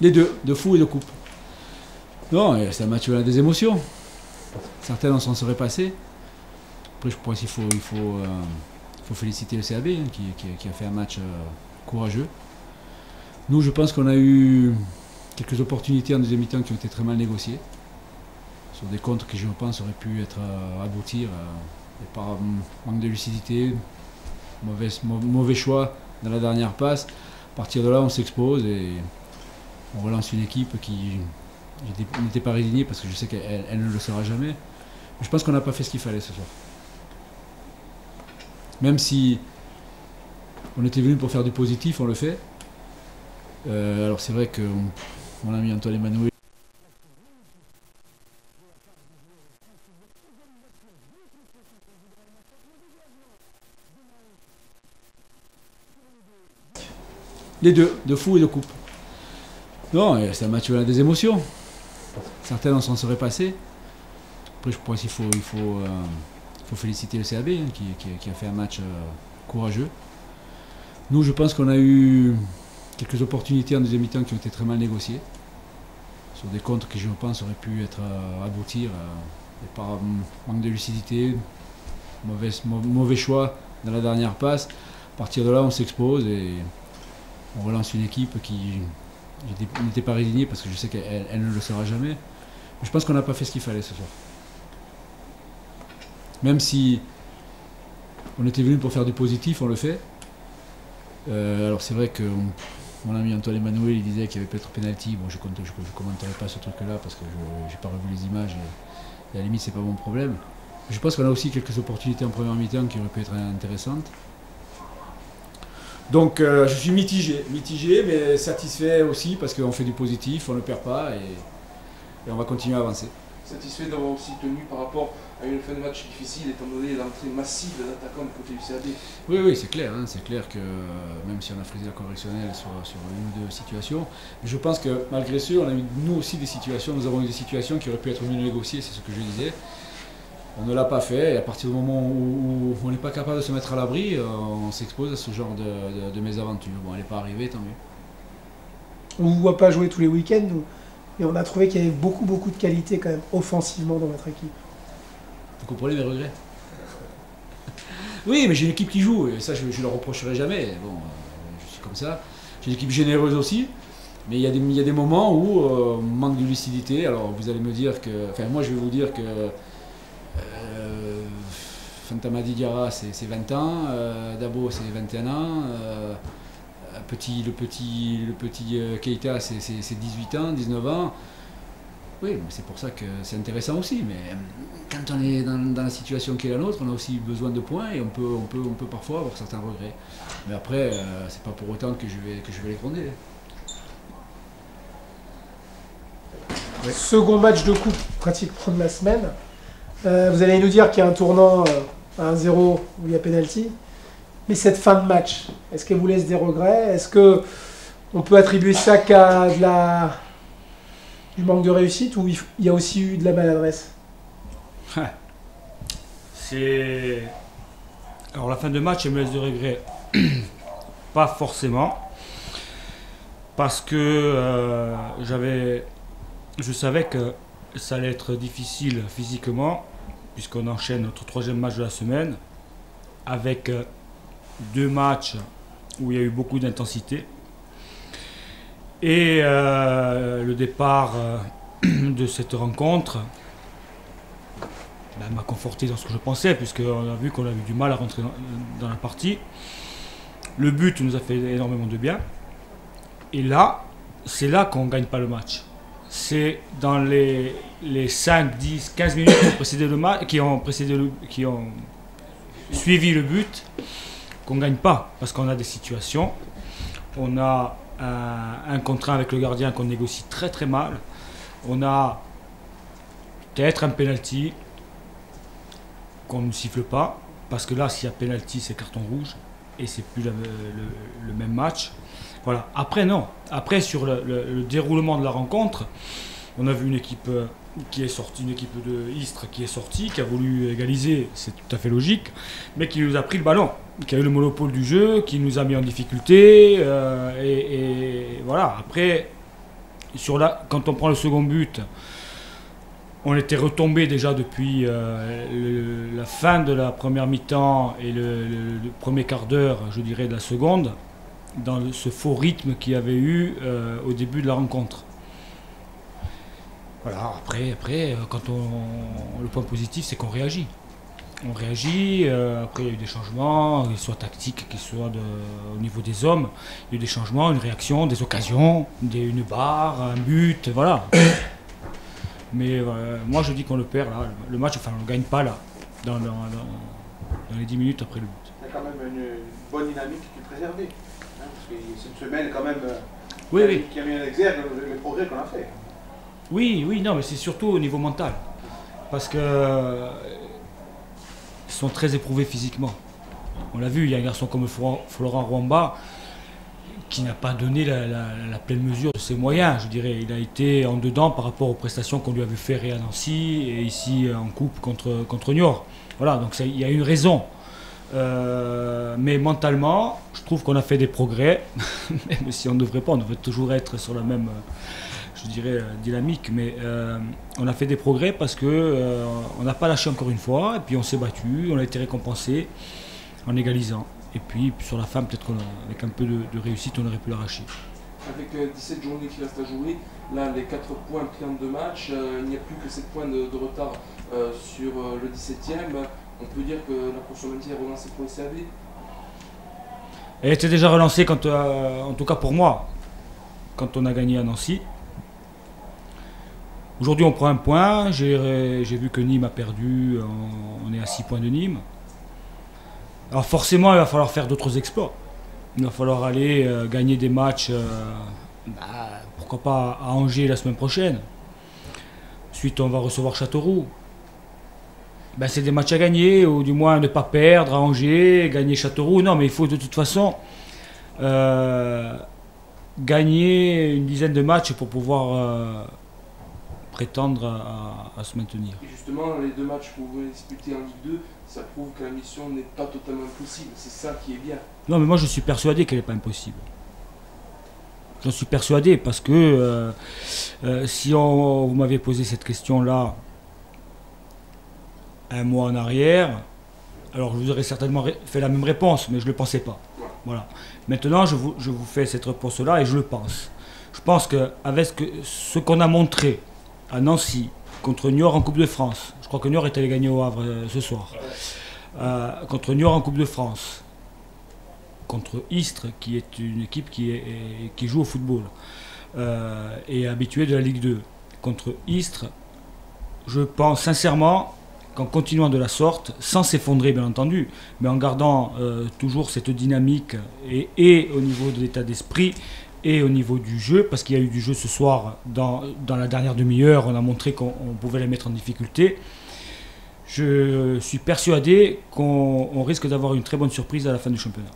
Les deux, de fou et de coupe. Non, c'est un match où il y a des émotions. Certaines, on s'en serait passé. Après, je pense qu'il faut féliciter le CAB qui a fait un match courageux. Nous, je pense qu'on a eu quelques opportunités en deuxième mi-temps qui ont été très mal négociées. Sur des comptes qui, je pense, auraient pu être aboutir par manque de lucidité, mauvais choix dans la dernière passe. À partir de là, on s'expose et on relance une équipe qui n'était pas résignée parce que je sais qu'elle ne le sera jamais. Mais je pense qu'on n'a pas fait ce qu'il fallait ce soir. Même si on était venu pour faire du positif, on le fait. Alors c'est vrai que mon ami Antoine Emmanuel. Les deux, de fou et de coupe. Non, c'est un match où il y a des émotions. Certaines, on s'en serait passé. Après, je pense qu'il faut féliciter le CAB qui a fait un match courageux. Nous, je pense qu'on a eu quelques opportunités en deuxième mi-temps qui ont été très mal négociées. Sur des comptes qui, je pense, auraient pu être aboutir par manque de lucidité, mauvais choix dans la dernière passe. À partir de là, on s'expose et on relance une équipe qui n'était pas résignée parce que je sais qu'elle ne le sera jamais. Mais je pense qu'on n'a pas fait ce qu'il fallait ce soir. Même si on était venu pour faire du positif, on le fait. Alors c'est vrai que mon ami Antoine Emmanuel il disait qu'il y avait peut-être penalty. Bon, je ne commenterai pas ce truc-là parce que je n'ai pas revu les images et à la limite c'est pas mon problème. Je pense qu'on a aussi quelques opportunités en première mi-temps qui auraient pu être intéressantes. Donc je suis mitigé mais satisfait aussi parce qu'on fait du positif, on ne perd pas et on va continuer à avancer. Satisfait d'avoir aussi tenu par rapport à une fin de match difficile étant donné l'entrée massive d'attaquants du côté du CAB. Oui, c'est clair, hein, c'est clair que même si on a frisé la correctionnelle sur une ou deux situations, je pense que malgré ça, on a eu nous aussi des situations, nous avons eu des situations qui auraient pu être mieux négociées, c'est ce que je disais. On ne l'a pas fait et à partir du moment où on n'est pas capable de se mettre à l'abri, on s'expose à ce genre de mésaventures. Bon, elle n'est pas arrivée, tant mieux. On ne vous voit pas jouer tous les week-ends, mais on a trouvé qu'il y avait beaucoup de qualité quand même offensivement dans votre équipe. Vous comprenez mes regrets? Oui, mais j'ai une équipe qui joue et ça je ne le reprocherai jamais. Bon, je suis comme ça. J'ai une équipe généreuse aussi, mais il y a des moments où on manque de lucidité. Alors vous allez me dire que, enfin moi je vais vous dire que Fantamadi Diarra c'est 20 ans, Dabo c'est 21 ans, le petit Keita c'est 18 ans, 19 ans. Oui, c'est pour ça que c'est intéressant aussi, mais quand on est dans la situation qui est la nôtre, on a aussi besoin de points et on peut parfois avoir certains regrets. Mais après, c'est pas pour autant que je vais les gronder. Ouais. Second match de coupe pratiquement de la semaine. Vous allez nous dire qu'il y a un tournant à 1-0 où il y a penalty. Mais cette fin de match, est-ce qu'elle vous laisse des regrets? Est-ce qu'on peut attribuer ça qu'à du manque de réussite ou il y a aussi eu de la maladresse? Alors la fin de match, elle me laisse des regrets. Pas forcément. Parce que je savais que ça allait être difficile physiquement, puisqu'on enchaîne notre troisième match de la semaine, avec deux matchs où il y a eu beaucoup d'intensité. Et le départ de cette rencontre m'a conforté dans ce que je pensais, puisqu'on a vu qu'on avait du mal à rentrer dans la partie. Le but nous a fait énormément de bien. Et là, c'est là qu'on ne gagne pas le match. C'est dans les 5, 10, 15 minutes qui ont précédé le match, qui ont suivi le but, qu'on ne gagne pas. Parce qu'on a des situations. On a un contrat avec le gardien qu'on négocie très très mal. On a peut-être un penalty qu'on ne siffle pas. Parce que là, s'il y a penalty, c'est carton rouge. Et c'est plus le même match. Voilà. Après, non. Après, sur le déroulement de la rencontre, on a vu une équipe qui est sortie, une équipe de Istres qui est sortie, qui a voulu égaliser, c'est tout à fait logique, mais qui nous a pris le ballon, qui a eu le monopole du jeu, qui nous a mis en difficulté. Et voilà. Après, quand on prend le second but, on était retombé déjà depuis la fin de la première mi-temps et le premier quart d'heure, je dirais, de la seconde, dans ce faux rythme qu'il y avait eu au début de la rencontre. Voilà, après quand le point positif, c'est qu'on réagit. On réagit, après il y a eu des changements, qu'ils soient tactiques, qu'ils soient au niveau des hommes. Il y a eu des changements, une réaction, des occasions, une barre, un but, voilà. Mais moi je dis qu'on le perd là, le match, enfin on ne le gagne pas là, dans les 10 minutes après le but. Il y a quand même une bonne dynamique qui est préservée. Hein, parce que cette semaine quand même qui a mis en exergue le progrès qu'on a fait. Oui, non, mais c'est surtout au niveau mental. Parce que ils sont très éprouvés physiquement. On l'a vu, il y a un garçon comme Florent Rwamba qui n'a pas donné la pleine mesure de ses moyens, je dirais. Il a été en dedans par rapport aux prestations qu'on lui avait fait à Nancy et ici en coupe contre Niort. Voilà, donc il y a une raison. Mais mentalement, je trouve qu'on a fait des progrès, même si on ne devrait pas, on devrait toujours être sur la même, je dirais, dynamique. Mais on a fait des progrès parce qu'on n'a pas lâché encore une fois, et puis on s'est battu, on a été récompensé en égalisant. Et puis sur la fin, peut-être qu'avec un peu de réussite, on aurait pu l'arracher. Avec 17 journées qui restent à jouer, là les 4 points pris en 2 matchs, il n'y a plus que 7 points de retard sur le 17e. On peut dire que la course au maintien est relancée pour le CAB. Elle était déjà relancée, en tout cas pour moi, quand on a gagné à Nancy. Aujourd'hui on prend un point, j'ai vu que Nîmes a perdu, on est à 6 points de Nîmes. Alors forcément il va falloir faire d'autres exploits. Il va falloir aller gagner des matchs, pourquoi pas à Angers la semaine prochaine. Ensuite on va recevoir Châteauroux. C'est des matchs à gagner, ou du moins ne pas perdre à Angers, gagner Châteauroux. Non, mais il faut de toute façon gagner une dizaine de matchs pour pouvoir prétendre à se maintenir. Et justement, les 2 matchs que vous voulez disputer en Ligue 2, ça prouve que la mission n'est pas totalement impossible. C'est ça qui est bien. Non, mais moi je suis persuadé qu'elle n'est pas impossible. J'en suis persuadé parce que si vous m'avez posé cette question-là un mois en arrière, alors je vous aurais certainement fait la même réponse, mais je ne le pensais pas. Voilà. Maintenant, je vous fais cette réponse-là et je le pense. Je pense qu'avec ce qu'on a montré à Nancy, contre Niort en Coupe de France, je crois que Niort est allé gagner au Havre ce soir, contre Niort en Coupe de France, contre Istres, qui est une équipe qui joue au football et est habituée de la Ligue 2, contre Istres, je pense sincèrement qu'en continuant de la sorte, sans s'effondrer bien entendu, mais en gardant toujours cette dynamique et au niveau de l'état d'esprit et au niveau du jeu, parce qu'il y a eu du jeu ce soir dans la dernière demi-heure, on a montré qu'on pouvait les mettre en difficulté. Je suis persuadé qu'on risque d'avoir une très bonne surprise à la fin du championnat.